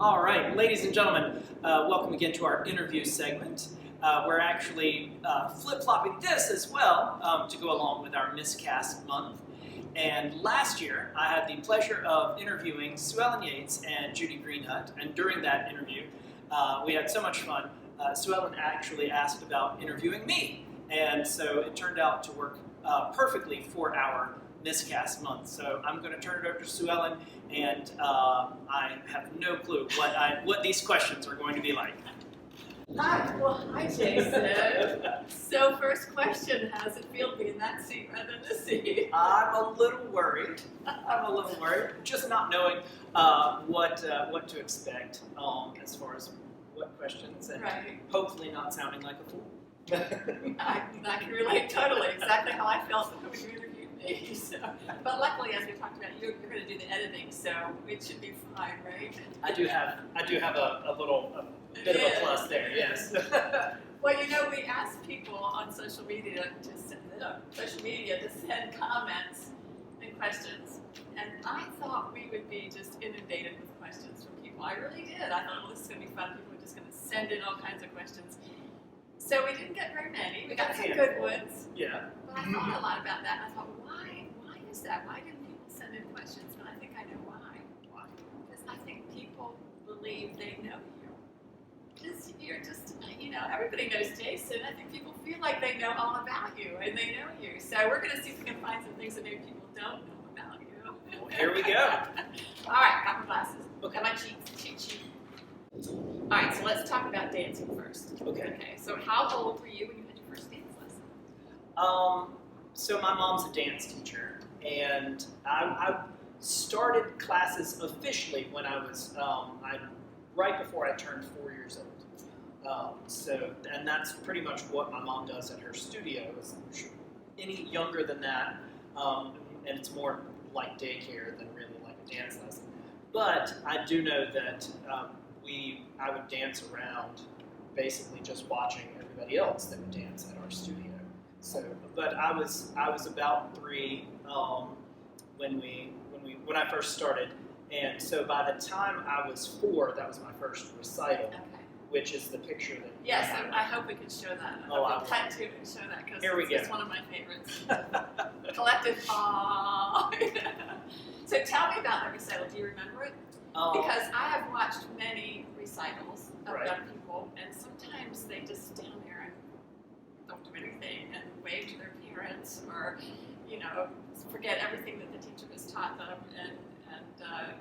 All right, ladies and gentlemen, welcome again to our interview segment. We're actually flip-flopping this as well to go along with our miscast month. And last year, I had the pleasure of interviewing Suellen Yates and Judy Greenhut. And during that interview, we had so much fun. Suellen actually asked about interviewing me. And so it turned out to work perfectly for our miscast month. So I'm going to turn it over to Suellen, and I have no clue what these questions are going to be like. Hi, Jason. So first question, how does it feel to be in that seat rather than this seat? I'm a little worried. Just not knowing what to expect as far as what questions, and hopefully not sounding like a fool. I can relate totally, exactly how I felt when you interviewed me. So, but luckily, as we talked about, you're going to do the editing, so it should be fine, right? I do have a bit of a plus there, yes. Well, you know, we asked people on social media to send comments and questions, and I thought we would be just inundated with questions from people. I really did. I thought, well, this is going to be fun. People are just going to send in all kinds of questions. So we didn't get very many. We got some good ones. Yeah. But I thought a lot about that. And I thought, why? Why is that? Why didn't people send in questions? And I think I know why. Why? Because I think people believe they know you. Because you're just, you know, everybody knows Jason. I think people feel like they know all about you and they know you. So we're going to see if we can find some things that maybe people don't know about you. Well, here we go. All right, got my glasses. Okay. Got my cheat sheet. All right, so let's talk about dancing first. Okay. So how old were you when you had your first dance lesson? So my mom's a dance teacher, and I started classes officially when I was right before I turned 4 years old. And that's pretty much what my mom does at her studio. Any younger than that, and it's more like daycare than really like a dance lesson. But I do know that I would dance around, basically just watching everybody else that would dance at our studio. So, but I was about 3 when I first started, and so by the time I was 4, that was my first recital, which is the picture that. Yes, I hope we can show that. I plan to show that because it's one of my favorites. Collective awe. So tell me about that recital. Do you remember it? Because I have watched many recitals of young people, and sometimes they just stand there and don't do anything and wave to their parents, or forget everything that the teacher has taught them, and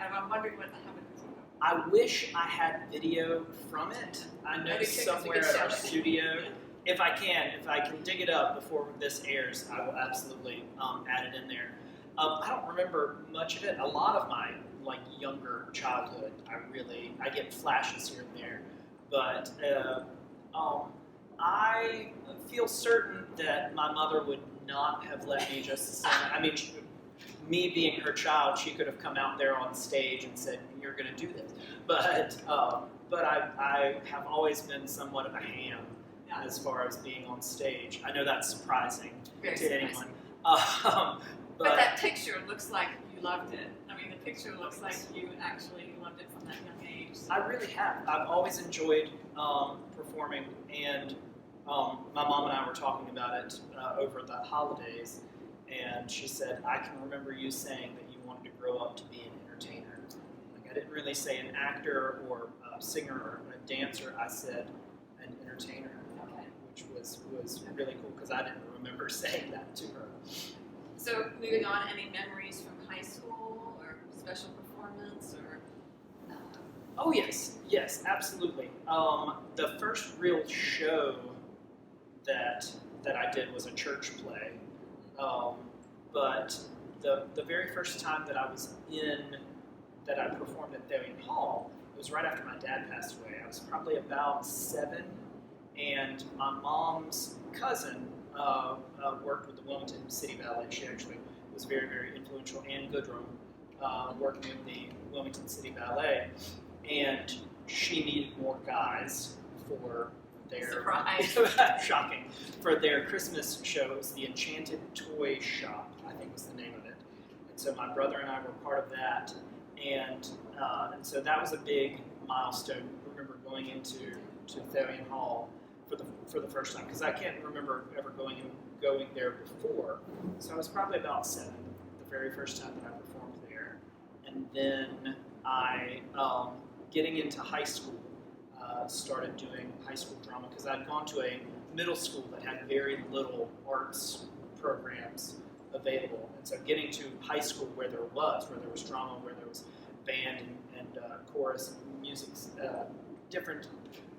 I'm wondering what happened with you. I wish I had video from it. I know somewhere at our studio. If I can dig it up before this airs, I will absolutely add it in there. I don't remember much of it. A lot of my younger childhood, I get flashes here and there, but I feel certain that my mother would not have let me just sing. I mean, me being her child, she could have come out there on stage and said, "You're going to do this." But I have always been somewhat of a ham as far as being on stage. I know that's surprising to anyone. But that picture looks like you loved it. I mean, the picture looks like you actually loved it from that young age. So. I really have. I've always enjoyed performing, and my mom and I were talking about it over the holidays, and she said, "I can remember you saying that you wanted to grow up to be an entertainer." I didn't really say an actor or a singer or a dancer. I said an entertainer, which was really cool because I didn't remember saying that to her. So moving on, any memories from high school or special performance or? Oh yes, absolutely. The first real show that I did was a church play, but the very first time that I performed at Thavian Hall, it was right after my dad passed away. I was probably about 7, and my mom's cousin worked with the Wilmington City Ballet. She actually was very, very influential. Ann Goodrum, working with the Wilmington City Ballet, and she needed more guys for their shocking for their Christmas show. It was the Enchanted Toy Shop, I think was the name of it. And so my brother and I were part of that, and so that was a big milestone. I remember going into Therian Hall for the first time, because I can't remember ever going there before. So I was probably about 7, the very first time that I performed there. And then I, getting into high school, started doing high school drama, because I'd gone to a middle school that had very little arts programs available. And so getting to high school where there was drama, where there was band and chorus and music, different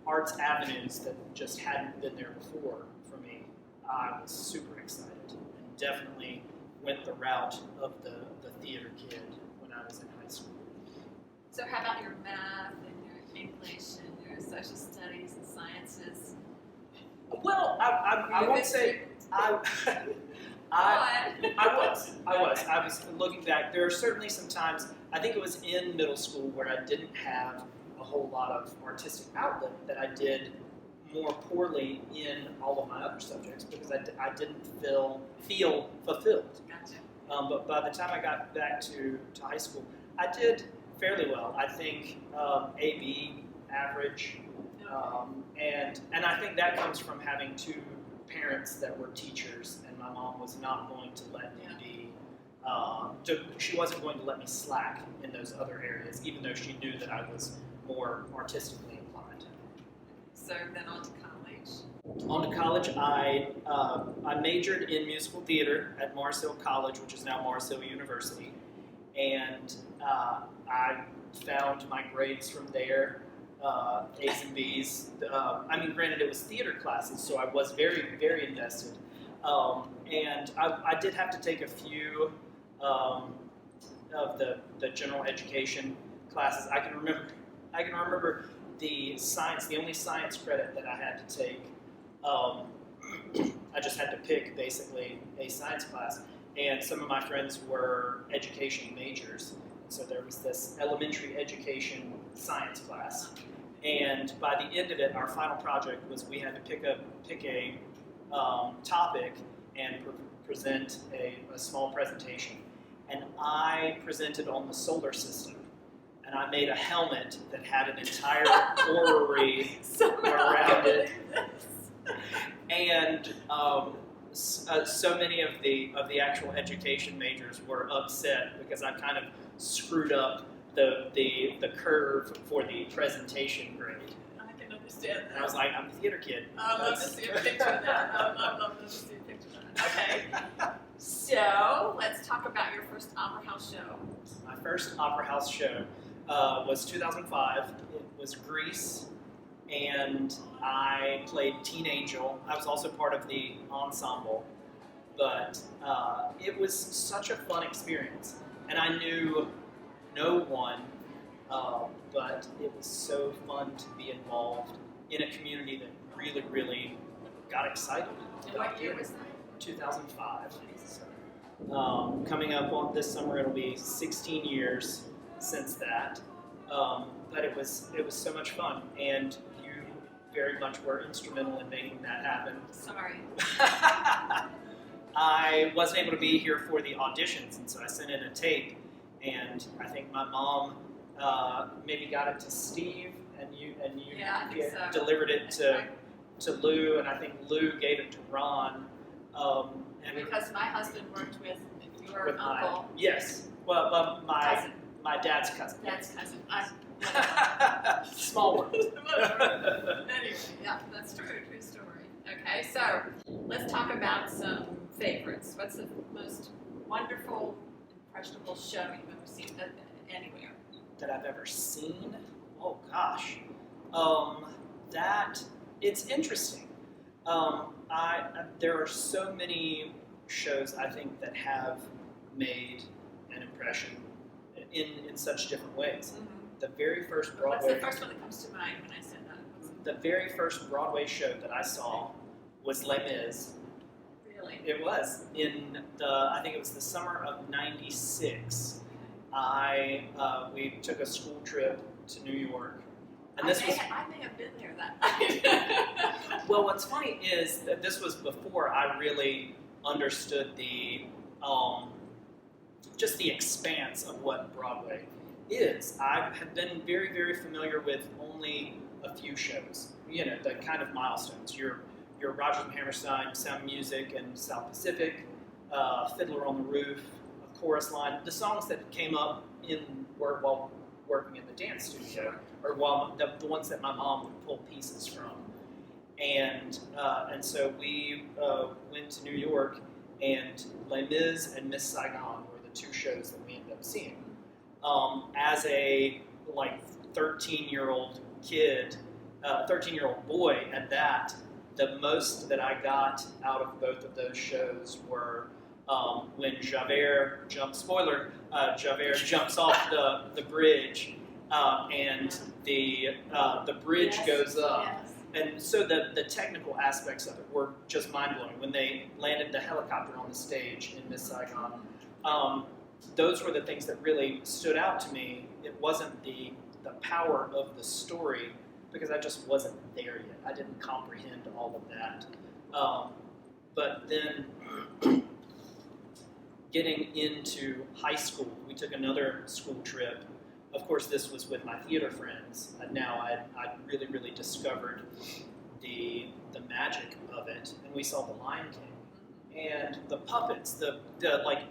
arts avenues that just hadn't been there before for me, I was super excited, and definitely went the route of the theater kid when I was in high school. So how about your math and your English and your social studies and sciences? Well, I won't say I was looking back. There are certainly some times, I think it was in middle school, where I didn't have a whole lot of artistic outlet, that I did more poorly in all of my other subjects, because I didn't feel fulfilled. Gotcha. But by the time I got back to high school, I did fairly well. I think AB average, and I think that comes from having 2 parents that were teachers, and my mom was not going to let me be. She wasn't going to let me slack in those other areas, even though she knew that I was more artistically inclined. So then on to college. On to college, I majored in musical theater at Mars Hill College, which is now Mars Hill University, and I found my grades from there, A's and B's. Granted, it was theater classes, so I was very, very invested, and I did have to take a few of the general education classes. I can remember the science, the only science credit that I had to take. I just had to pick basically a science class, and some of my friends were education majors, so there was this elementary education science class, and by the end of it, our final project was we had to pick a topic and present a small presentation, and I presented on the solar system. And I made a helmet that had an entire orrery around it, and so many of the actual education majors were upset because I kind of screwed up the curve for the presentation grade. I can understand that. And I was like, I'm a theater kid. I'd love to see a picture of that. I'd love to see a picture of that. Okay. So let's talk about your first opera house show. My first opera house show was 2005. It was Grease, and I played Teen Angel. I was also part of the ensemble, but it was such a fun experience, and I knew no one, but it was so fun to be involved in a community that really, really got excited. And what year was that? 2005. So, coming up on this summer, it'll be 16 years since that, but it was so much fun, and you very much were instrumental in making that happen. Sorry. I wasn't able to be here for the auditions, and so I sent in a tape, and I think my mom maybe got it to Steve, and you delivered it to Lou, and I think Lou gave it to Ron. And because my husband worked with your uncle. Yes. Well, my dad's cousin. Dad's cousin. Small world. Anyway, yeah, that's true. True story. Okay, so let's talk about some favorites. What's the most wonderful, impressionable show you've ever seen anywhere? That I've ever seen? Oh gosh, it's interesting. There are so many shows I think that have made an impression in such different ways. Mm-hmm. The very first Broadway. What's the first one that comes to mind when I said that? The very first Broadway show that I saw was Les Mis. Really? It was I think it was the summer of '96. We took a school trip to New York. And I may have been there that night. Well, what's funny is that this was before I really understood just the expanse of what Broadway is. I have been very, very familiar with only a few shows. You know, the kind of milestones. Your Rodgers and Hammerstein, Sound Music, and South Pacific, Fiddler on the Roof, Chorus Line, the songs that came up while working in the dance studio, or while the ones that my mom would pull pieces from. And so we went to New York, and Les Mis and Miss Saigon were the two shows that we ended up seeing. As a 13-year-old kid, 13-year-old boy at that, the most that I got out of both of those shows were when Javert jumps off the bridge, and the bridge goes up. Yes. And so the technical aspects of it were just mind-blowing. When they landed the helicopter on the stage in Miss Saigon, those were the things that really stood out to me. It wasn't the power of the story, because I just wasn't there yet. I didn't comprehend all of that. But then getting into high school, we took another school trip. Of course, this was with my theater friends. Now I'd really, really discovered the magic of it. And we saw The Lion King. And the puppets, the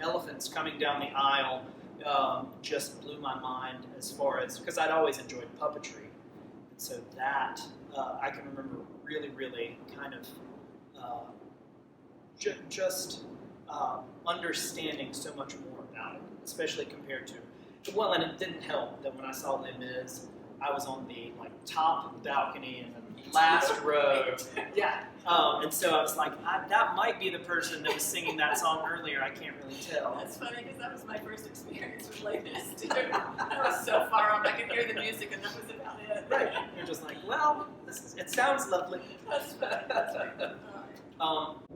elephants coming down the aisle, just blew my mind as far as, because I'd always enjoyed puppetry. And so that, I can remember really, really kind of understanding so much more about it, especially compared to, well, and it didn't help that when I saw Les Mis, I was on the top balcony in the last row. Yeah. And so I was like, that might be the person that was singing that song earlier. I can't really tell. That's funny, because that was my first experience with Les Mis, too. I was so far up, I could hear the music, and that was about it. Right. You're just like, well, it sounds lovely. That's right.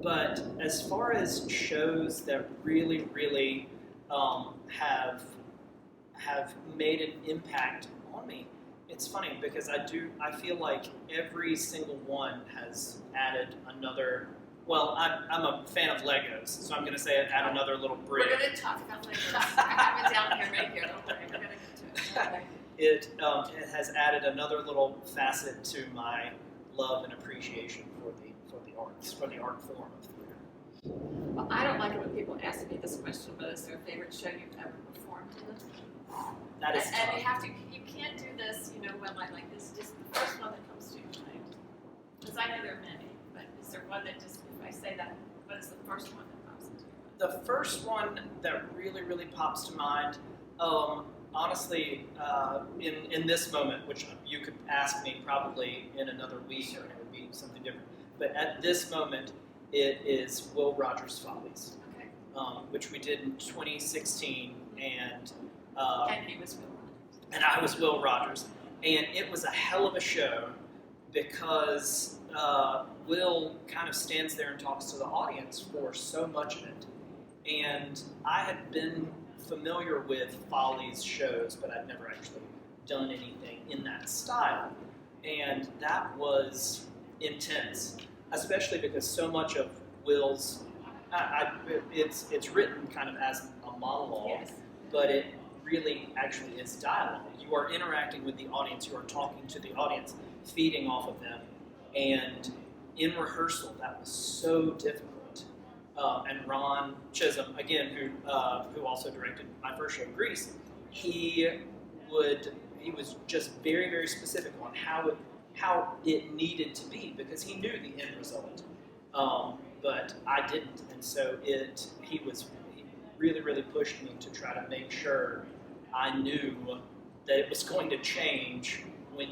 But as far as shows that really, really have made an impact on me, it's funny because I feel like every single one has added another. Well, I'm a fan of Legos, so I'm going to say add another little brick. We're going to talk about Legos. I have it down here, right here. Okay, we're going to get to it. Okay. It has added another little facet to my love and appreciation for the arts, for the art form of theater. Well, I don't like it when people ask me this question, but is there a favorite show you've ever performed in? That is tough. And you can't do this, when this is just the first one that comes to your mind. Because I know there are many, but is there one that just, if I say that, what is the first one that pops into your mind? The first one that really, really pops to mind, honestly, in this moment, which you could ask me probably in another week, and it would be something different. But at this moment, it is Will Rogers' Follies, okay. Which we did in 2016, and he was Will Rogers. And I was Will Rogers, and it was a hell of a show because Will kind of stands there and talks to the audience for so much of it, and I had been familiar with Follies shows, but I'd never actually done anything in that style, and that was intense, especially because so much of Will's, it's written kind of as a monologue, yes. But it really actually is dialogue. You are interacting with the audience, you are talking to the audience, feeding off of them, and in rehearsal that was so difficult. And Ron Chisholm, again, who also directed my first show, Grease, he was just very, very specific on how it needed to be, because he knew the end result, but I didn't, and so he really, really pushed me to try to make sure I knew that it was going to change when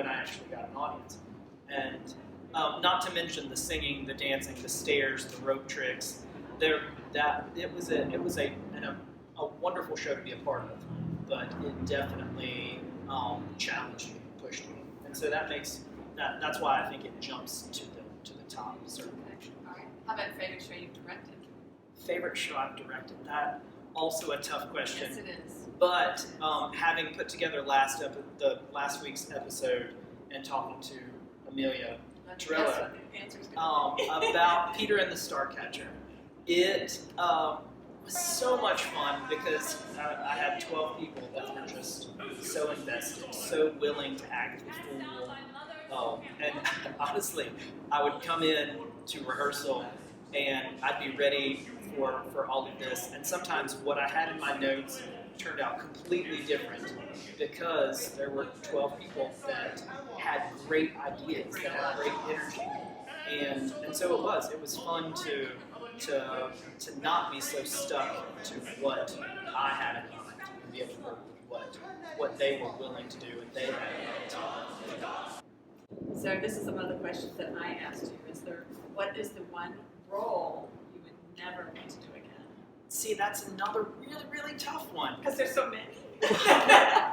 I actually got an audience, and not to mention the singing, the dancing, the stairs, the rope tricks. It was a wonderful show to be a part of, but it definitely challenged me, pushed me. And so that's why I think it jumps to the top, certainly. All right. How about favorite show you've directed? Favorite show I've directed? That also a tough question. Yes, it is. But having put together the last week's episode and talking to Amelia Torello about Peter and the Starcatcher, was so much fun because I had 12 people that were just so invested, so willing to act the fool. And honestly, I would come in to rehearsal and I'd be ready for all of this. And sometimes what I had in my notes turned out completely different because there were 12 people that had great ideas, that had great energy. And so it was fun to not be so stuck to what I had in mind and be able to work with what they were willing to do and they had in mind. So this is some of the questions that I asked you. What is the one role you would never want to do again? See, that's another really, really tough one. Because there's so many.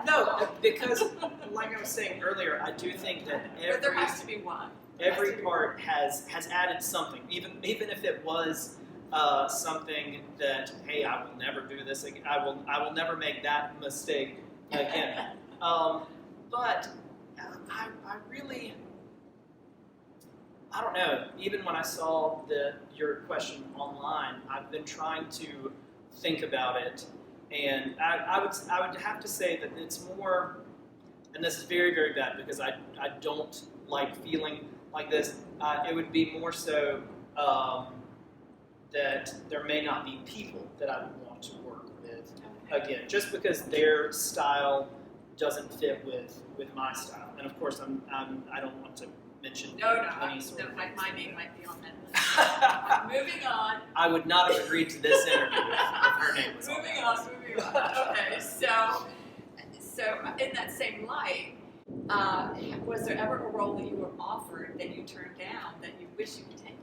No, because like I was saying earlier, I do think that but there has to be one. Every part has added something, even if it was something that, hey, I will never do this again. I will never make that mistake again. But I really, I don't know. Even when I saw your question online, I've been trying to think about it, and I would have to say that it's more, and this is very, very bad because I don't like feeling like this. It would be more so that there may not be people that I would want to work with again, just because their style doesn't fit with my style. And of course, I don't want to mention any sort of my name might be on that list. Moving on. I would not have agreed to this interview if her name was moving on. Okay, so in that same light, was there ever a role that you were offered that you turned down that you wish you could take?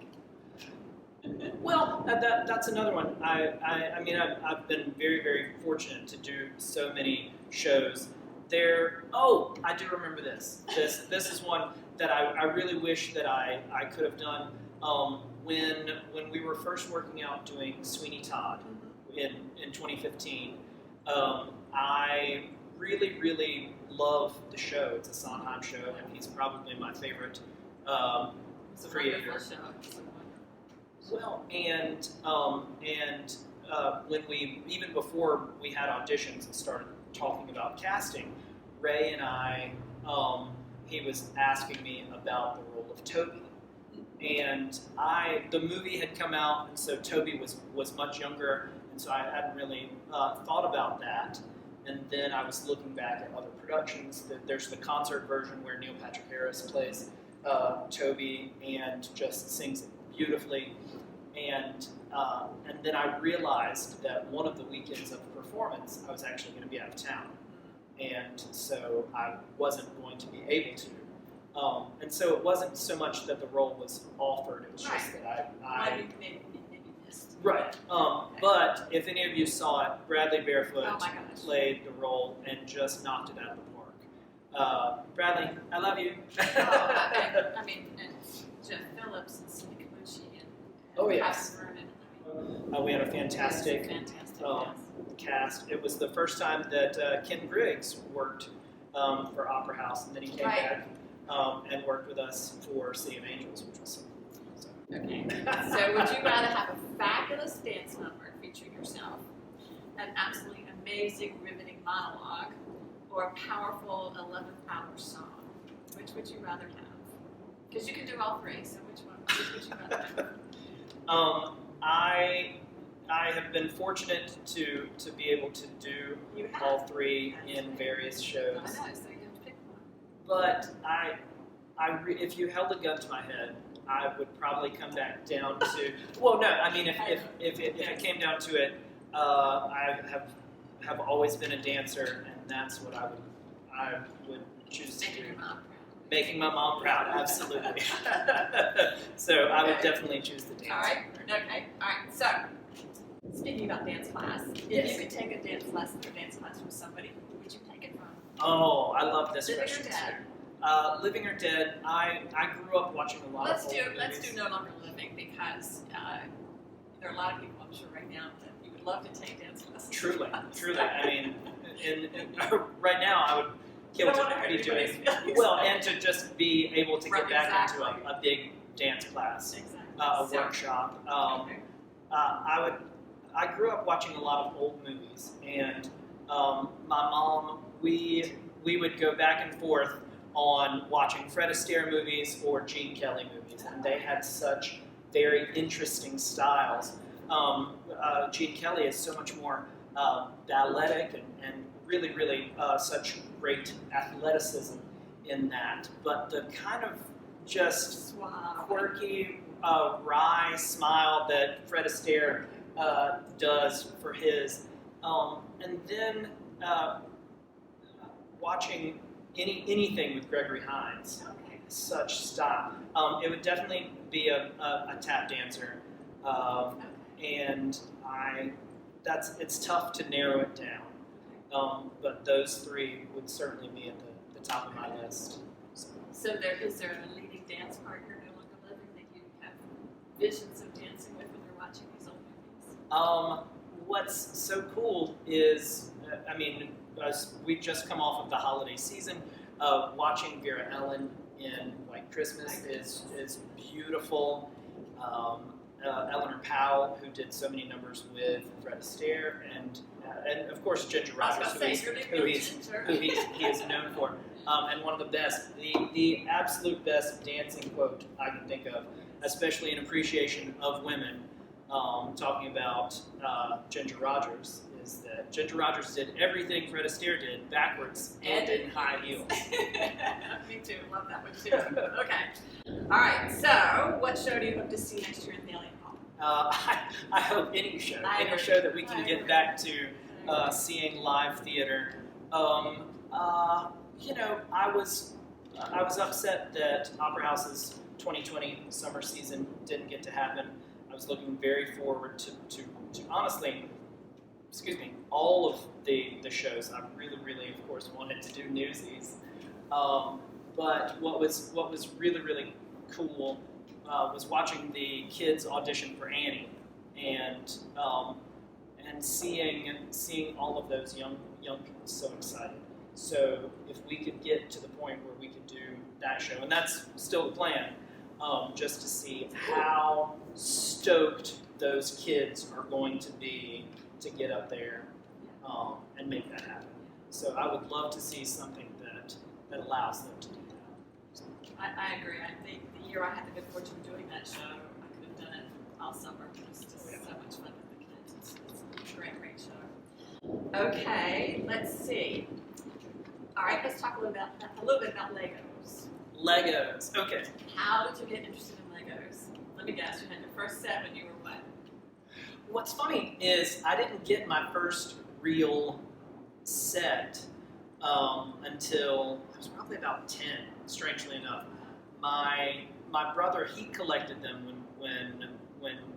Well, that's another one. I mean, I've been very, very fortunate to do so many shows. I do remember this. This is one that I really wish that I could have done. When we were first working out doing Sweeney Todd in 2015, I really, really love the show. It's a Sondheim show, and he's probably my favorite creator. Well, and when even before we had auditions and started talking about casting, Ray and I, he was asking me about the role of Toby, and the movie had come out, and so Toby was much younger, and so I hadn't really thought about that. And then I was looking back at other productions. There's the concert version where Neil Patrick Harris plays Toby and just sings it beautifully. And then I realized that one of the weekends of the performance, I was actually going to be out of town. And so I wasn't going to be able to. And so it wasn't so much that the role was offered, it was just that I maybe missed. Right. But if any of you saw it, Bradley Barefoot played the role and just knocked it out of the park. Bradley, I love you. I mean, and Jeff Phillips and Cindy Camucci and oh, yes. Vernon. We had a fantastic cast. It was the first time that Ken Briggs worked for Opera House, and then he came back and worked with us for City of Angels, which was so cool. Okay, so would you rather have a fabulous dance number featuring yourself, an absolutely amazing, riveting monologue, or a powerful 11th-hour song? Which would you rather have? Because you can do all three, so which would you rather have? I have been fortunate to be able to do all three in various shows. I know, so you have to pick one. But if you held a gun to my head, I would probably come back down to. Well, no, I mean, if it came down to it, I have always been a dancer, and that's what I would choose to do. Making my mom proud, absolutely. So I would definitely choose the dance. All right. So, speaking about dance class, if you could take a dance lesson or dance class from somebody, who would you take it from? Oh, I love this question. Living or dead? Living or dead? I grew up watching a lot of old movies. Let's do no longer living, because there are a lot of people, I'm sure, right now that you would love to take dance lessons. Truly. I mean, right now I would kill to be doing well, and to just be able to get back into a big dance class, a workshop. I grew up watching a lot of old movies, and my mom, we would go back and forth on watching Fred Astaire movies or Gene Kelly movies, and they had such very interesting styles. Gene Kelly is so much more balletic and really, really such great athleticism in that. But the kind of just quirky, wry smile that Fred Astaire does for his, and then watching anything with Gregory Hines, such style. It would definitely be a tap dancer, and it's tough to narrow it down. But those three would certainly be at the top of my list. So is there a leading dance partner no longer living that you have visions of dancing with when you're watching these old movies? What's so cool is, we've just come off of the holiday season. Watching Vera Ellen in White Christmas is beautiful. Eleanor Powell, who did so many numbers with Fred Astaire, and of course Ginger Rogers, who he is known for, and one of the best, the absolute best dancing quote I can think of, especially in appreciation of women, talking about Ginger Rogers, is that Ginger Rogers did everything Fred Astaire did backwards and in high heels. Me too, love that one too. Okay. All right, so what show do you hope to see next year in the Alien Hall? I hope any show that we can get back to seeing live theater. I was upset that Opera House's 2020 summer season didn't get to happen. I was looking very forward to honestly, all of the shows. I really, really, of course, wanted to do Newsies. But what was really, really cool was watching the kids audition for Annie, and seeing all of those young people so excited. So if we could get to the point where we could do that show, and that's still the plan, just to see how stoked those kids are going to be to get up there and make that happen. So I would love to see something that allows them to do that. I agree. I think the year I had the good fortune of doing that show, I could have done it all summer. It was just so much fun with the kids. It's a great, great show. Okay, let's see. All right, let's talk a little bit about Legos. Legos, okay. How did you get interested in Legos? Let me guess, you had your first set when you were what? What's funny is I didn't get my first real set until I was probably about 10, strangely enough. My brother, he collected them when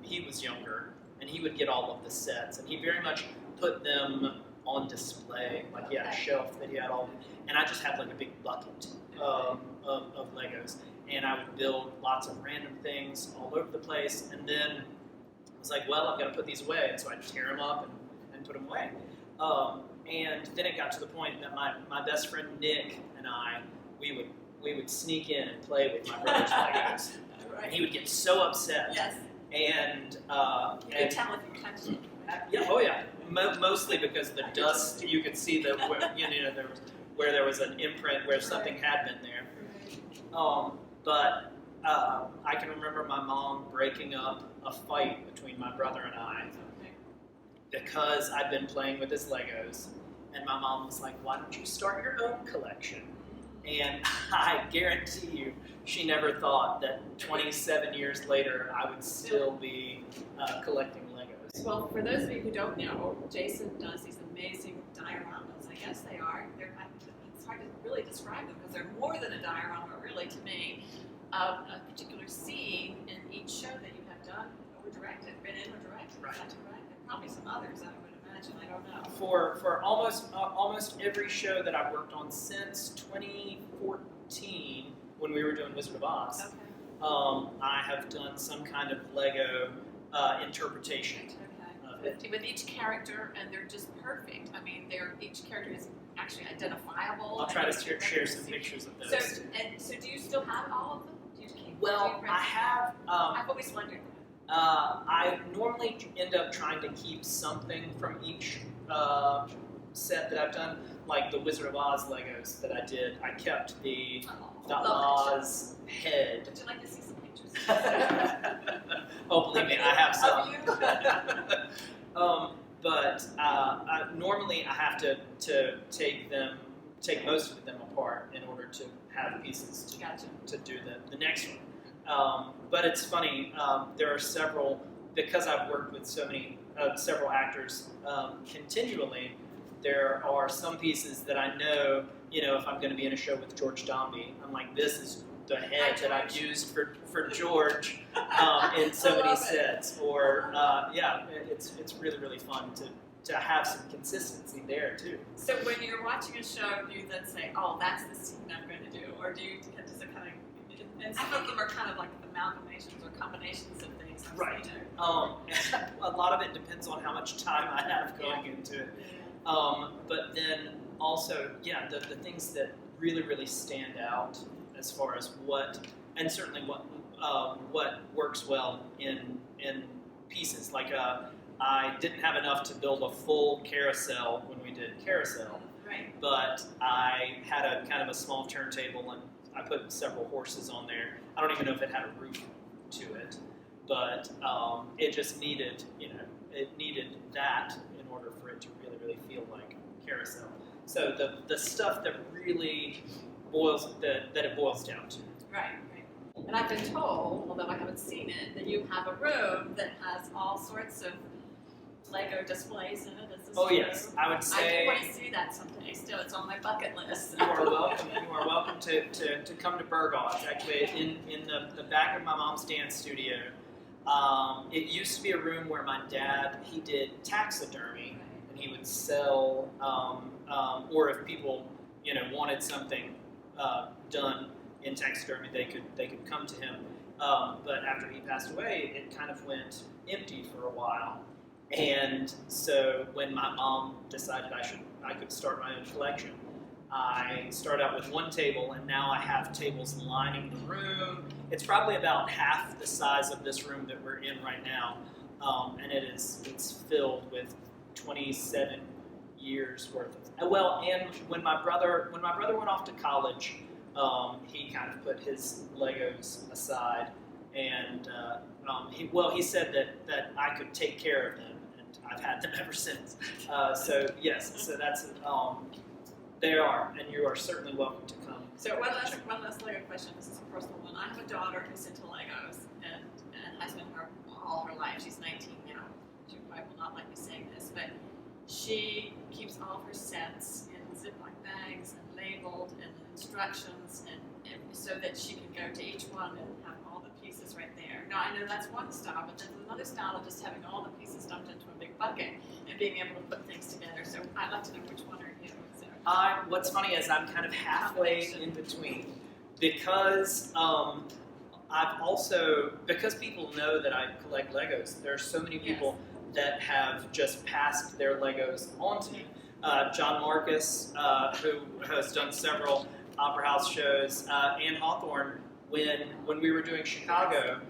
he was younger, and he would get all of the sets, and he very much put them on display. Like he had a shelf that he had all, and I just had like a big bucket of Legos, and I would build lots of random things all over the place, and then I was like, well, I've got to put these away, and so I'd tear them up and put them away. And then it got to the point that my best friend Nick and I, we would sneak in and play with my brother's Legos. Right. And he would get so upset. Yes. And you could tell if you touched it. Yeah, oh yeah. Mostly because the dust, you could see where there was an imprint where something had been there. But I can remember my mom breaking up a fight between my brother and I because I'd been playing with his Legos, and my mom was like, "Why don't you start your own collection?" And I guarantee you, she never thought that 27 years later I would still be collecting Legos. Well, for those of you who don't know, Jason does these amazing dioramas. I guess they are. It's hard to really describe them because they're more than a diorama, really, to me, of a particular scene in each show that you have done or directed, been in or directed. Right. And probably some others, I would imagine. I don't know. For almost every show that I've worked on since 2014, when we were doing Wizard of Oz, I have done some kind of Lego interpretation. With each character, and they're just perfect. I mean, each character is actually identifiable. I'll try to share some pictures of those. So do you still have all of them? I have. I've always wondered. I normally end up trying to keep something from each set that I've done, like the Wizard of Oz Legos that I did. I kept the Oz head. Would you like to see some pictures? Oh, believe me, I have some. But normally I have to take most of them apart in order to have pieces to do the next one. But it's funny, there are several, because I've worked with several actors continually, there are some pieces that I know, if I'm going to be in a show with George Dombey, I'm like, this is the head that I've used for George in so many sets. Or, it's really, really fun to have some consistency there, too. So when you're watching a show, do you then say, oh, that's the scene I'm going to do? Or does it kind of, and some of them are kind of like amalgamations or combinations of things. Right. A lot of it depends on how much time I have going into it. But then also, the things that really, really stand out as far as what works well in pieces. Like I didn't have enough to build a full carousel when we did Carousel, right. But I had a kind of a small turntable and I put several horses on there. I don't even know if it had a roof to it, but it just needed, it needed that in order for it to really, really feel like Carousel. So the stuff that really it boils down to. Right. And I've been told, although I haven't seen it, that you have a room that has all sorts of Lego displays in it. Is this true? Yes, I would say. I want to see that someday. Still, it's on my bucket list. You are welcome. You are welcome to come to Burgaw. It's actually in the back of my mom's dance studio. It used to be a room where my dad, he did taxidermy, and he would sell, or if people wanted something done in taxidermy, they could come to him. But after he passed away, it kind of went empty for a while. And so when my mom decided I could start my own collection, I started out with one table, and now I have tables lining the room. It's probably about half the size of this room that we're in right now, and it's filled with 27 years worth of. Well, and when my brother went off to college, he kind of put his Legos aside, and he said that I could take care of them, and I've had them ever since. So that's they are, and you are certainly welcome to come. So one last Lego question. This is a personal one. I have a daughter who's into Legos and has been all her life. She's 19 now. She probably will not like me saying this, but she keeps all of her sets in Ziploc bags and labeled and instructions, and so that she can go to each one and have all the pieces right there. Now I know that's one style, but there's another style of just having all the pieces dumped into a big bucket and being able to put things together. So I'd like to know which one are you? What's funny is I'm kind of halfway in between, because because people know that I collect Legos. There are so many people that have just passed their Legos on to me. John Marcus, who has done several Opera House shows, Anne Hawthorne, when we were doing Chicago,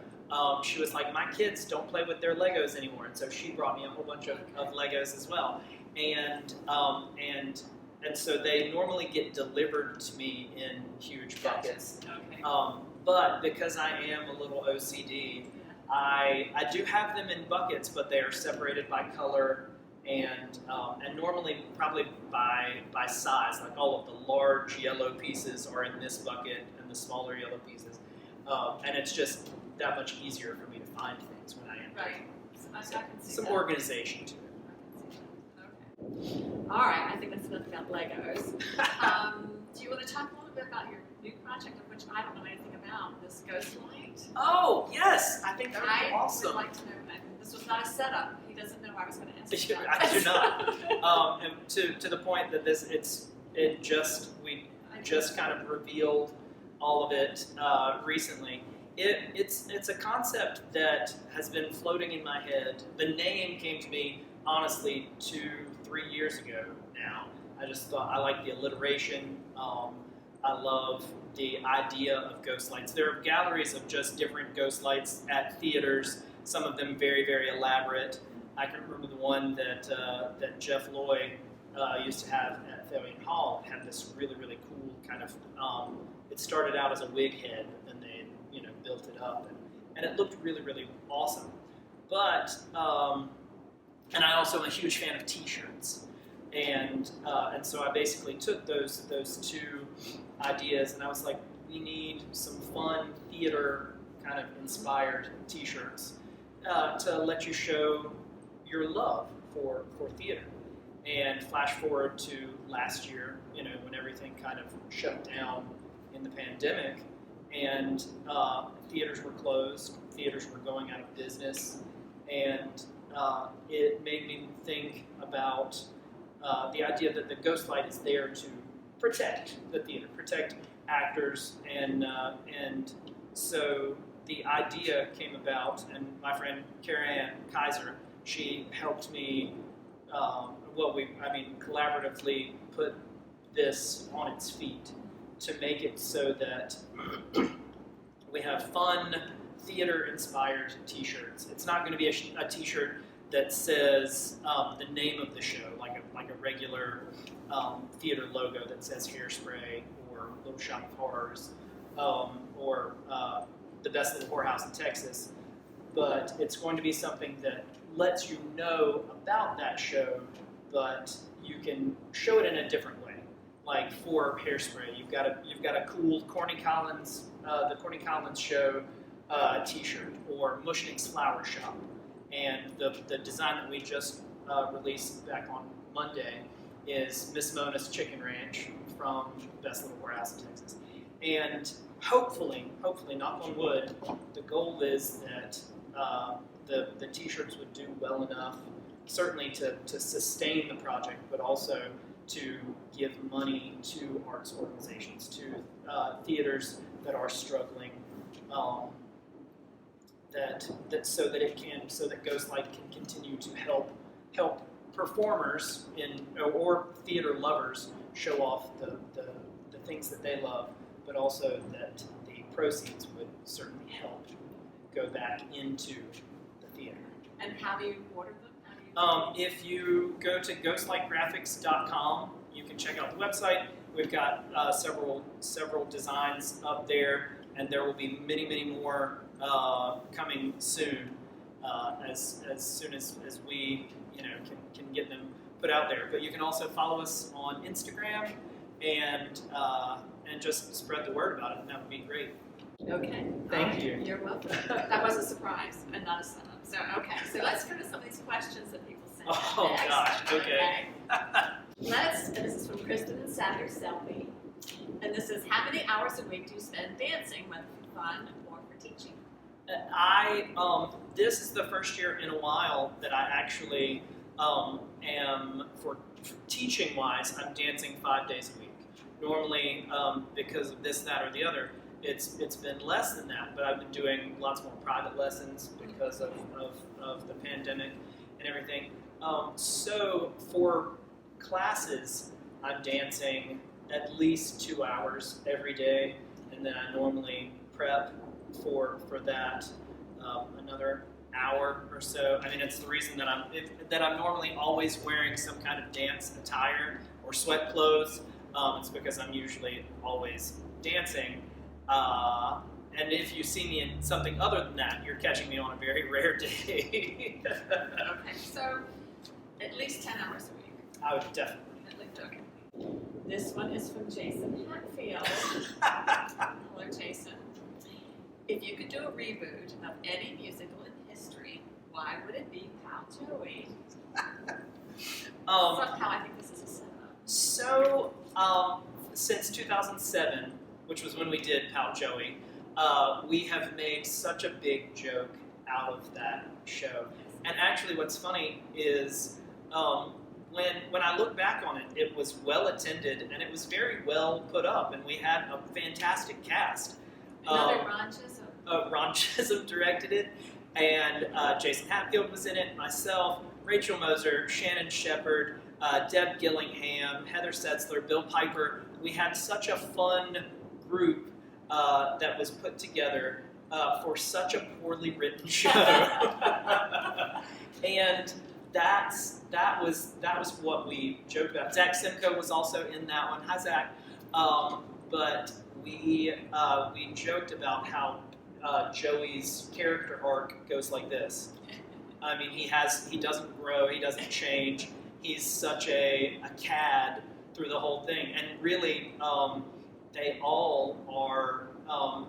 she was like, my kids don't play with their Legos anymore, and so she brought me a whole bunch of Legos as well. And so they normally get delivered to me in huge buckets. Okay. But because I am a little OCD, I do have them in buckets, but they are separated by color and normally probably by size. Like all of the large yellow pieces are in this bucket and the smaller yellow pieces. And it's just that much easier for me to find things when I am. Right. So I can see some that. Organization to it. All right, I think that's enough about Legos. Do you want to talk a little bit about your new project, of which I don't know anything about, this Ghostlight? Oh, yes! I think that would be awesome. I would like to know that. This was not a setup. He doesn't know I was going to answer that. I do not. And to the point that we just kind of revealed all of it recently. It's a concept that has been floating in my head. The name came to me, honestly, 2-3 years ago now. I just thought, I like the alliteration. I love the idea of ghost lights. There are galleries of just different ghost lights at theaters, some of them very, very elaborate. I can remember the one that Jeff Loy used to have at Thellion Hall. It had this really, really cool kind of, it started out as a wig head, but then they, built it up, and it looked really, really awesome. But, and I also am a huge fan of t-shirts. And so I basically took those two ideas, and I was like, we need some fun theater kind of inspired t-shirts to let you show your love for theater. And flash forward to last year, when everything kind of shut down in the pandemic, and theaters were closed, theaters were going out of business, and it made me think about the idea that the Ghostlight is there to protect the theater, protect actors, and so the idea came about, and my friend Karen Kaiser, she helped me, collaboratively put this on its feet to make it so that we have fun, theater-inspired t-shirts. It's not going to be a t-shirt that says the name of the show, like a regular theater logo that says Hairspray or Little Shop of Horrors or The Best Little Whorehouse in Texas, but it's going to be something that lets you know about that show, but you can show it in a different way. Like for Hairspray, you've got a cool Corny Collins, the Corny Collins Show T-shirt, or Mushnick's Flower Shop, and the design that we just released back on Monday is Miss Mona's Chicken Ranch from Best Little Whorehouse in Texas. And hopefully, knock on wood, the goal is that the t-shirts would do well enough, certainly to sustain the project, but also to give money to arts organizations, to theaters that are struggling, so that Ghostlight can continue to help performers or theater lovers show off the things that they love, but also that the proceeds would certainly help go back into the theater. And how do you order them? If you go to ghostlightgraphics.com, you can check out the website. We've got several designs up there, and there will be many more coming soon, as soon as we can get them put out there. But you can also follow us on Instagram and just spread the word about it, and that would be great. Okay. Thank you. You're welcome. That was a surprise and not a setup. So, so let's go to some of these questions that people sent. Oh, next. gosh, okay. This is from Kristen and Samuel Selby. And this is, how many hours a week do you spend dancing, whether for fun or for teaching? This is the first year in a while that I actually am, for teaching-wise, I'm dancing 5 days a week. Normally, because of this, that, or the other, it's been less than that, but I've been doing lots more private lessons because of the pandemic and everything. So for classes, I'm dancing at least 2 hours every day, and then I normally prep for that another hour or so. I mean, it's the reason that I'm normally always wearing some kind of dance attire or sweat clothes. It's because I'm usually always dancing. And if you see me in something other than that, you're catching me on a very rare day. Okay, so at least 10 hours a week. I would definitely. Okay. This one is from Jason Hatfield. Hello, Jason. If you could do a reboot of any musical in history, why would it be Pal Joey? Somehow I think this is a setup. So, since 2007, which was when we did Pal Joey, we have made such a big joke out of that show. And actually what's funny is when I look back on it, it was well attended and it was very well put up, and we had a fantastic cast. Another Ron Chisholm. Ron Chisholm directed it, and Jason Hatfield was in it, myself, Rachel Moser, Shannon Shepard, Deb Gillingham, Heather Setzler, Bill Piper. We had such a fun group that was put together, for such a poorly written show. And that was what we joked about. Zach Simcoe was also in that one. Hi, Zach. But we joked about how Joey's character arc goes like this. I mean, he doesn't grow, he doesn't change. He's such a cad through the whole thing, and really, they all are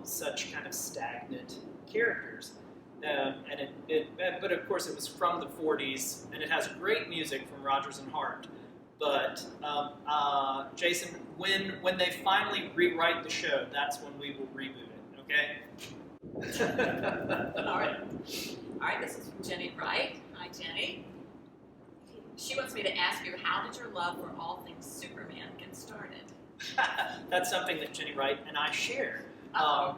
such kind of stagnant characters. But of course, it was from the '40s, and it has great music from Rodgers and Hart. But Jason, when they finally rewrite the show, that's when we will reboot it. Okay. All right. This is from Jenny Wright. Hi, Jenny. She wants me to ask you, how did your love for all things Superman get started? That's something that Jenny Wright and I share.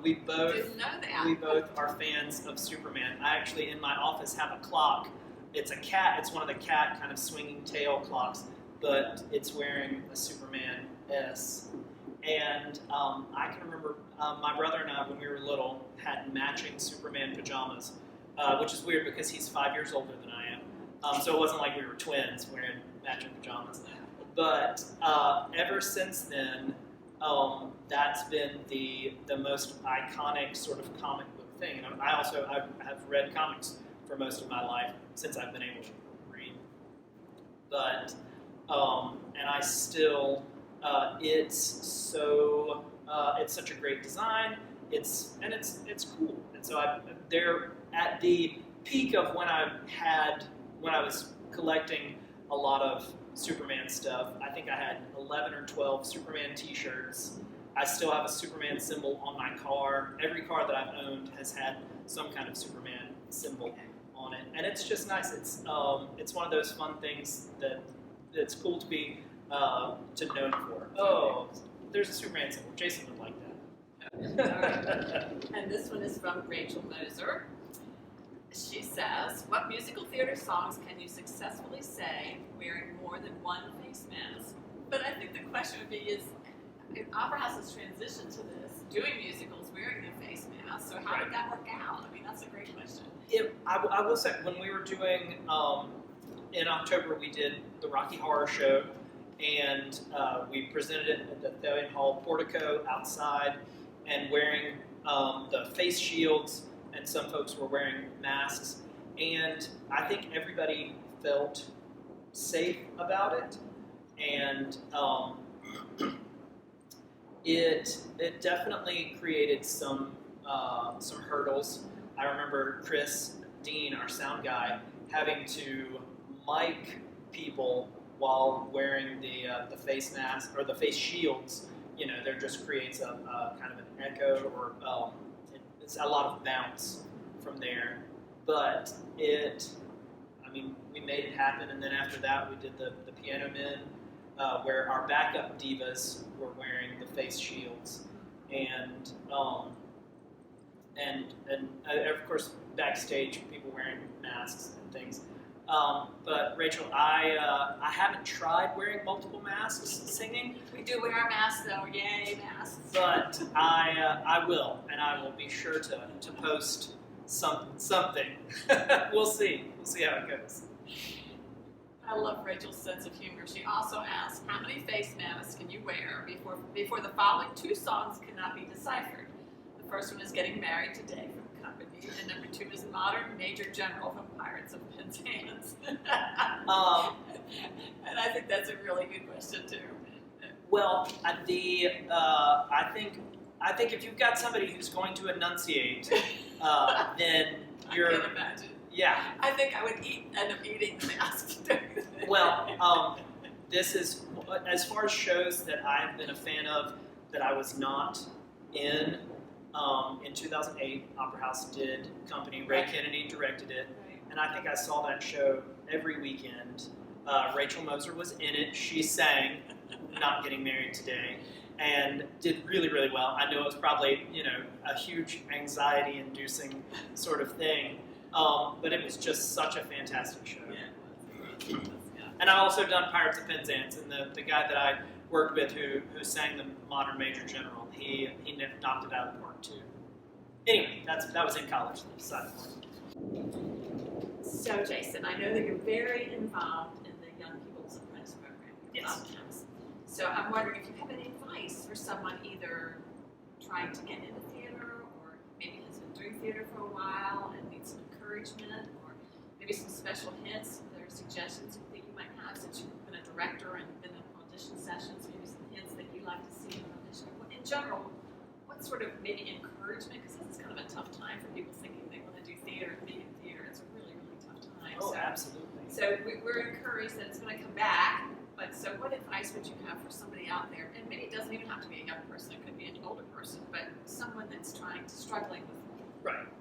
We Didn't know that. We both are fans of Superman. I actually, in my office, have a clock. It's a cat. It's one of the cat kind of swinging tail clocks, but it's wearing a Superman S. And I can remember my brother and I, when we were little, had matching Superman pajamas, which is weird because he's 5 years older than I am. So it wasn't like we were twins wearing matching pajamas. But ever since then, that's been the most iconic sort of comic book thing. And I have read comics for most of my life since I've been able to read. But and I still, it's such a great design. It's cool. And so they're at the peak of when I was collecting a lot of Superman stuff. I think I had 11 or 12 Superman t-shirts. I still have a Superman symbol on my car. Every car that I've owned has had some kind of Superman symbol on it, and it's just nice. It's one of those fun things that it's cool to be known for. Oh, there's a Superman symbol. Jason would like that. And this one is from Rachel Moser. She says, what musical theater songs can you successfully say wearing more than one face mask? But I think the question would be is, Opera House has transitioned to this, doing musicals wearing a face mask, so how did that work out? I mean, that's a great question. I will say, when we were doing, in October, we did the Rocky Horror Show, and we presented it at the Thalian Hall portico outside, and wearing the face shields, and some folks were wearing masks, and I think everybody felt safe about it, and it definitely created some hurdles. I remember Chris Dean, our sound guy, having to mic people while wearing the face mask or the face shields. You know, there just creates a kind of an echo, or it's a lot of bounce from there. But we made it happen, and then after that we did the Piano Men, where our backup divas were wearing the face shields, and of course backstage people wearing masks and things. But Rachel, I haven't tried wearing multiple masks singing. We do wear our masks though, yay masks. But I will, and I will be sure to post something. We'll see how it goes. I love Rachel's sense of humor. She also asked, how many face masks can you wear before the following two songs cannot be deciphered? The first one is Getting Married Today from Company, and number 2 is Modern Major General from Pirates of Penzance. And I think that's a really good question too. Well, I think if you've got somebody who's going to enunciate, then you're. I can imagine. Yeah. I think I would end up eating the mask. Well, this is, as far as shows that I've been a fan of that I was not in 2008, Opera House did Company. Ray Kennedy directed it, and I think I saw that show every weekend. Rachel Moser was in it. She sang Not Getting Married Today, and did really, really well. I knew it was probably, a huge anxiety-inducing sort of thing. But it was just such a fantastic show. Yeah. And I've also done Pirates of Penzance, and the guy that I worked with who sang the Modern Major General, he knocked it out of the park too. Anyway, that was in college. Side point. So, Jason, I know that you're very involved in the Young People's Apprentice Program. Yes. So I'm wondering if you have any advice for someone either trying to get into theater, or maybe has been doing theater for a while and needs some encouragement, or maybe some special hints or suggestions that you might have, since you've been a director and been in audition sessions, maybe some hints that you like to see in an audition. In general, what sort of maybe encouragement, because this is kind of a tough time for people thinking they want to do theater and be in theater. It's a really, really tough time. Oh, absolutely. So we're encouraged that it's going to come back. But so what advice would you have for somebody out there, and maybe it doesn't even have to be a young person, it could be an older person, but someone that's struggling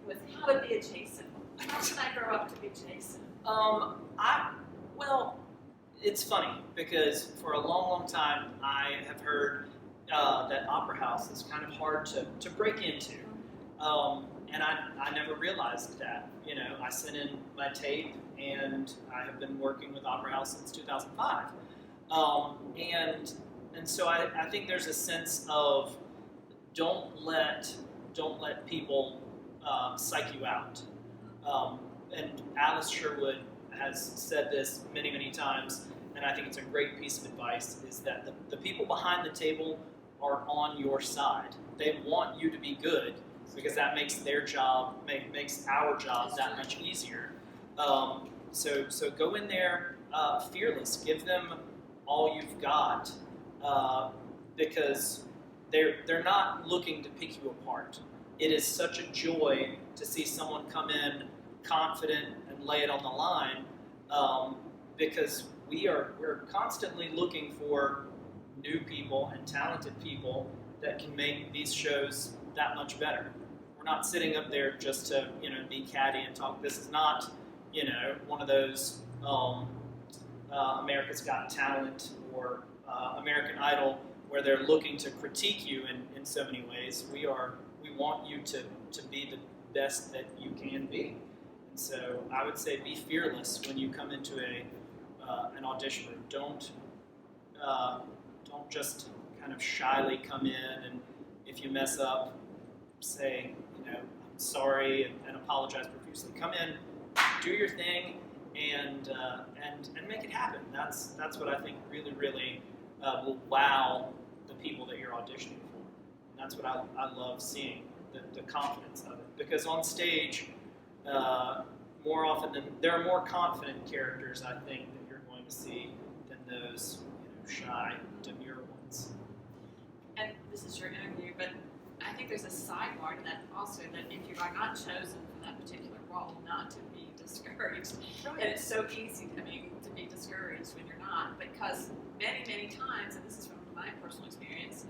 with how to be a Jason. How should I grow up to be Jason? Well, it's funny, because for a long, long time I have heard that opera house is kind of hard to break into. And I never realized that. You know, I sent in my tape, and I have been working with opera house since 2005. And so I think there's a sense of don't let people psych you out. And Alice Sherwood has said this many, many times, and I think it's a great piece of advice, is that the people behind the table are on your side. They want you to be good, because that makes their job, makes our job that much easier. So go in there fearless. Give them all you've got, because they're not looking to pick you apart. It is such a joy to see someone come in confident and lay it on the line, because we're constantly looking for new people and talented people that can make these shows that much better. We're not sitting up there just to be catty and talk. This is not one of those America's Got Talent or American Idol where they're looking to critique you in so many ways. We want you to be the best that you can be. And so I would say be fearless when you come into an audition room. Don't just kind of shyly come in, and if you mess up, say I'm sorry and apologize profusely. Come in, do your thing, and make it happen. That's what I think really, really will wow the people that you're auditioning for. And that's what I love seeing, the confidence of it. Because on stage, more often than there are more confident characters, I think, that you're going to see than those shy, demure ones. And this is your interview, but I think there's a sidebar to that also, that if you are not chosen for that particular role, not to be discouraged. Right. And it's so easy to be discouraged when you're not, because many, many times, and this is from my personal experience,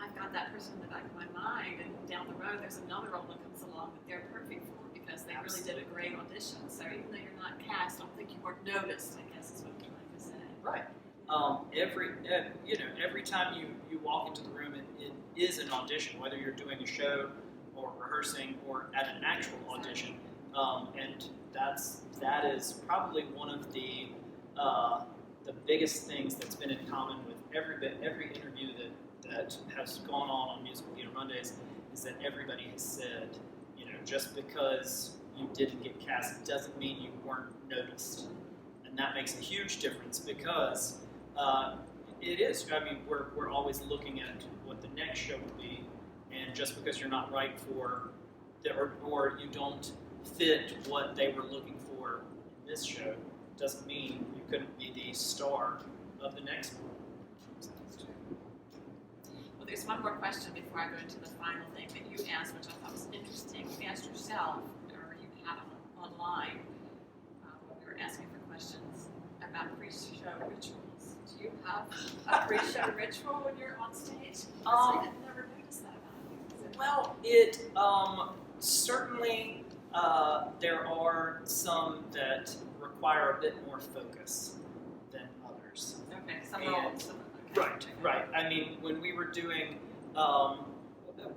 I've got that person in the back of my mind, and down the road there's another role that comes along that they're perfect for, because they really did a great audition. So even though you're not cast, I don't think you were noticed, I guess is what I'm trying to say. Right. Every time you walk into the room, it is an audition, whether you're doing a show or rehearsing or at an actual audition. And that is probably one of the biggest things that's been in common with every interview that has gone on Musical Theater Mondays, is that everybody has said, just because you didn't get cast doesn't mean you weren't noticed. And that makes a huge difference, because it is. I mean, we're always looking at what the next show will be, and just because you're not right for, or you don't fit what they were looking for in this show, doesn't mean you couldn't be the star of the next one. Well, there's one more question before I go into the final thing that you asked, which I thought was interesting. You asked yourself, or you had online, when we were asking for questions about pre-show rituals. Do you have a pre-show ritual when you're on stage? I had never noticed that about you. Well, it certainly there are some that require a bit more focus than others. Okay, some Right. I mean, when we were doing,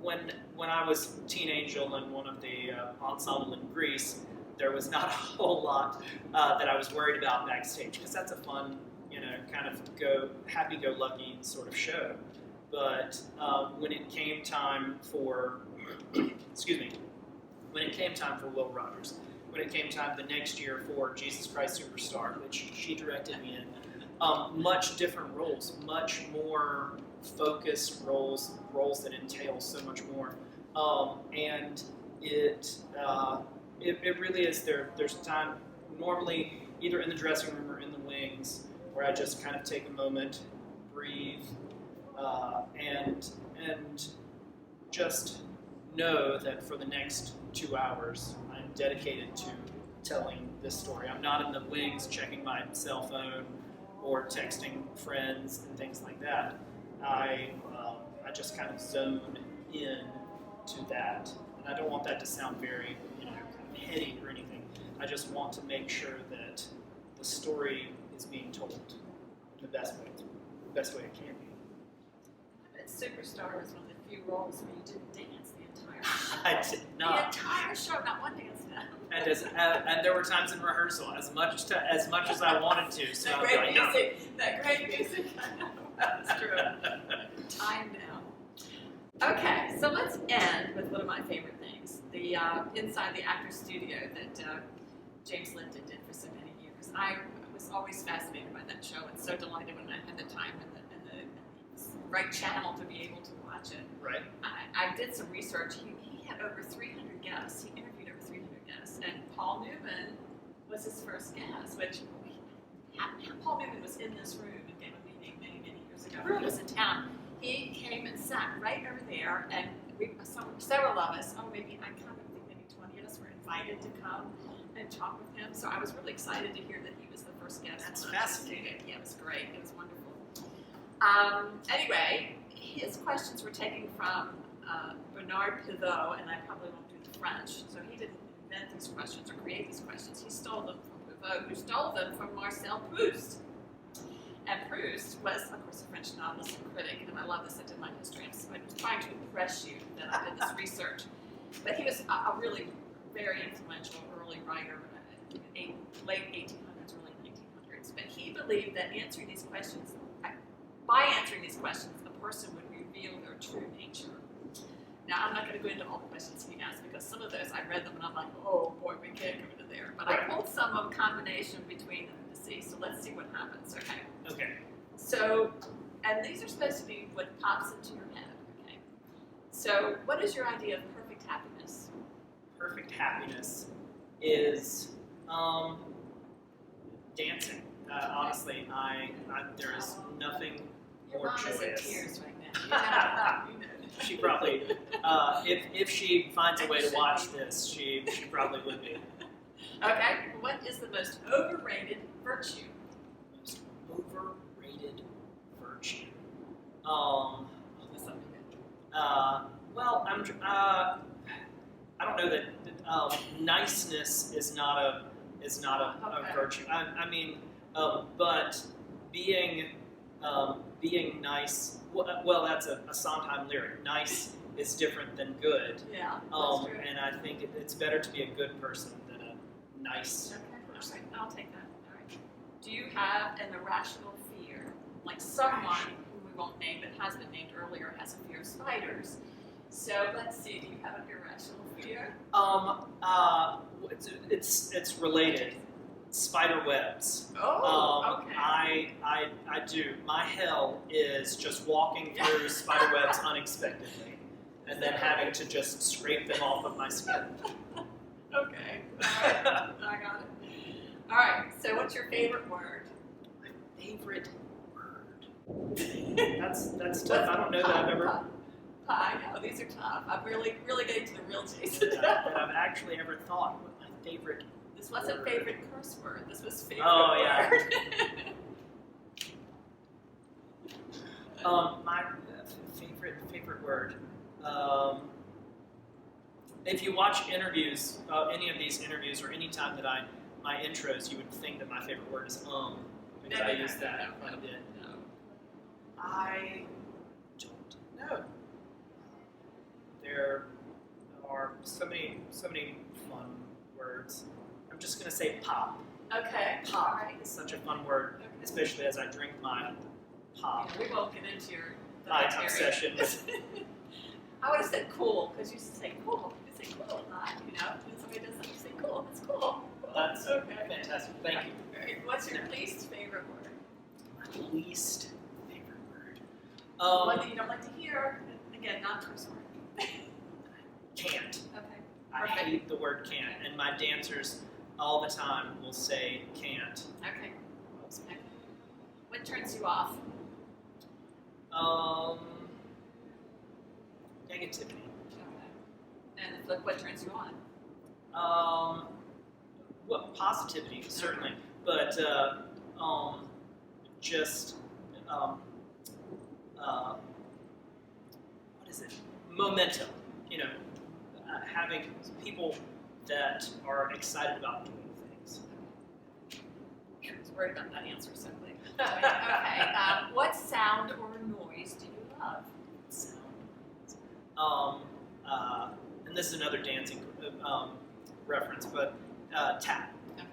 when I was Teen Angel in one of the ensemble in Greece, there was not a whole lot that I was worried about backstage, because that's a fun, kind of happy-go-lucky sort of show. But when it came time for excuse me, when it came time for Will Rogers, when it came time the next year for Jesus Christ Superstar, which she directed me in, much different roles, much more focused roles that entail so much more, and it really is. There's time normally either in the dressing room or in the wings where I just kind of take a moment, breathe, and just know that for the next 2 hours I'm dedicated to telling this story. I'm not in the wings checking my cell phone or texting friends and things like that. I just kind of zone in to that, and I don't want that to sound very kind of heady or anything. I just want to make sure that the story is being told the best way it can be. But Superstar was one of the few roles where you didn't dance the entire show. I did not. The entire show, not one dance now. And there were times in rehearsal, as much as I wanted to. So that great music. That great music. I know. That's true. Time now. Okay, so let's end with one of my favorite things: the inside the actor's studio that James Lipton did for so many years. I was always fascinated by that show, and so delighted when I had the time and the right channel to be able to watch it. Right. I did some research. He had over 300 guests. He interviewed over 300 guests, and Paul Newman was his first guest. Which Paul Newman was in this room and gave a meeting many years ago. Really? He was in town. He came and sat right over there, and several of us, maybe 20 of us were invited to come and talk with him. So I was really excited to hear that he was the first guest. That's fascinating. Yeah, it was great. It was wonderful. Anyway, his questions were taken from Bernard Pivot, and I probably won't do the French, so he didn't invent these questions or create these questions. He stole them from Pivot, who stole them from Marcel Proust. And Proust was, of course, a French novelist and critic, and I love this, I did my history. I was trying to impress you that I did this research. But he was a really very influential early writer, late 1800s, early 1900s. But he believed that by answering these questions, a person would reveal their true nature. Now, I'm not going to go into all the questions he asked, because some of those, I read them and I'm like, oh boy, we can't go into there. But I pulled some of a combination between them to see, so let's see what happens, okay? Okay. So, and these are supposed to be what pops into your head, okay? So, what is your idea of perfect happiness? Perfect happiness is dancing. Honestly, there is nothing more joyous. Your mom is in tears right now. You know. She probably, if she finds a way to watch this, she probably would be. Okay, what is the most overrated virtue? Most overrated virtue. Well, I don't know that that's not a virtue. I mean, but being nice. Well, that's a Sondheim lyric. Nice is different than good. Yeah. That's true. And I think it's better to be a good person than a nice person. Okay, I'll take that. All right. Do you have an irrational fear, like someone who we won't name but has been named earlier has a fear of spiders? So let's see. Do you have an irrational fear? It's related. Spider webs. Oh, okay. I do. My hell is just walking through spider webs unexpectedly, and then having to just scrape them off of my skin. Okay. All right. I got it. All right. So, what's your favorite word? My favorite word. That's tough. I don't know that I've ever. I know these are tough. I'm really getting to the real Jason. that I've actually ever thought what my favorite. This wasn't favorite curse word. This was favorite word. My favorite word. If you watch interviews, any of these interviews, or any time that my intros, you would think that my favorite word is because I use that quite a bit. No. I don't know. There are so many fun words. I'm just going to say pop. Okay. Pop is such a fun word, especially as I drink my pop. Yeah, we won't get into my obsession. I would have said cool, because you used to say cool. Thank you. What's your least favorite word? My least favorite word. One that you don't like to hear. Again, not curse word. Can't. Okay. I hate the word can't, and my dancers all the time will say can't. Okay. What turns you off? Negativity. Okay. And look, what turns you on? Well, positivity certainly, but just what is it? Momentum. You know, having people that are excited about doing things. I was worried about that answer simply. Okay. What sound or noise do you love? And this is another dancing reference, but tap. Okay.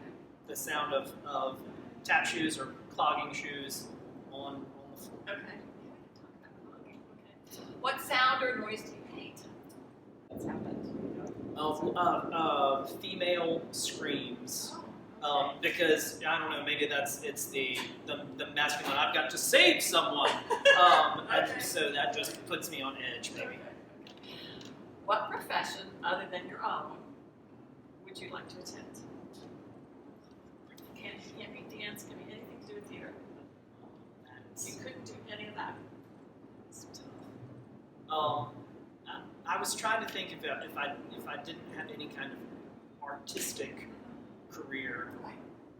The sound of tap shoes or clogging shoes on the floor. Okay. Okay. What sound or noise do you hate? What's happened? Female screams. Okay. Because I don't know, maybe it's the masculine. I've got to save someone, Okay. and so that just puts me on edge, maybe. Okay. What profession other than your own would you like to attend? Can't be dance, can't be anything to do with theater. You couldn't do any of that. It's tough. I was trying to think if I didn't have any kind of artistic career,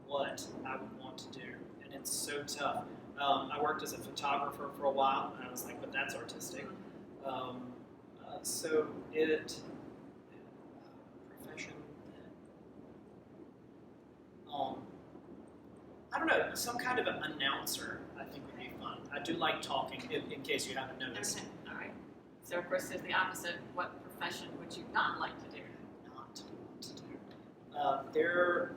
what I would want to do, and it's so tough. I worked as a photographer for a while, and I was like, but that's artistic. So profession. I don't know, some kind of an announcer I think would be fun. I do like talking, in case you haven't noticed. Okay. All right. So of course there's the opposite. What profession would you not like to do? Not want to do. There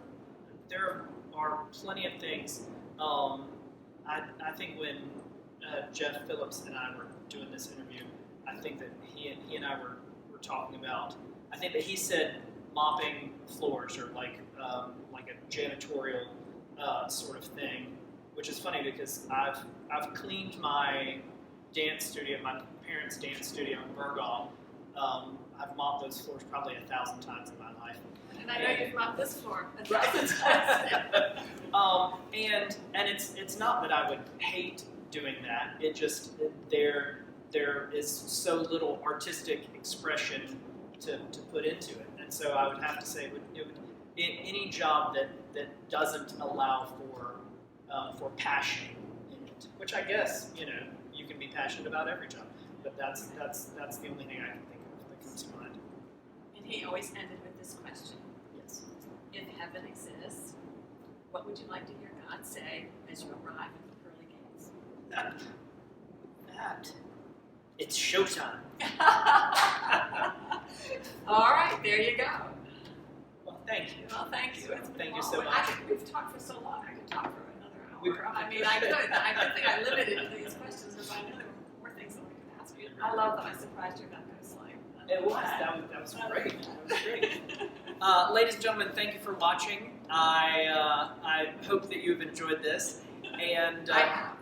are plenty of things. I think when Jeff Phillips and I were doing this interview, I think that he and I were talking about. I think that he said mopping floors or like a janitorial sort of thing, which is funny because I've cleaned my dance studio, my parents' dance studio in Burgaw. I've mopped those floors probably 1,000 times in my life. And I know you've mopped this floor. Right. And it's not that I would hate doing that. It just there is so little artistic expression to put into it, and so I would have to say any job that doesn't allow for passion in it, which I guess you can be passionate about every job, but that's the only thing I can think of that comes to mind. And he always ended with this question. Yes. If heaven exists, what would you like to hear God say as you arrive at the pearly gates? That. It's showtime. All right, there you go. Well, thank you. Well, thank you. Thank you so much. I think we've talked for so long, I could talk for another hour. I mean, I could. I don't think I limited these questions because I know there were more things that we could ask you. I love that I surprised you about Ghostlight. It was. That was great. That was great. Ladies and gentlemen, thank you for watching. I hope that you've enjoyed this, and I have.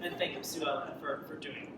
and thank you, Suellen, for doing it.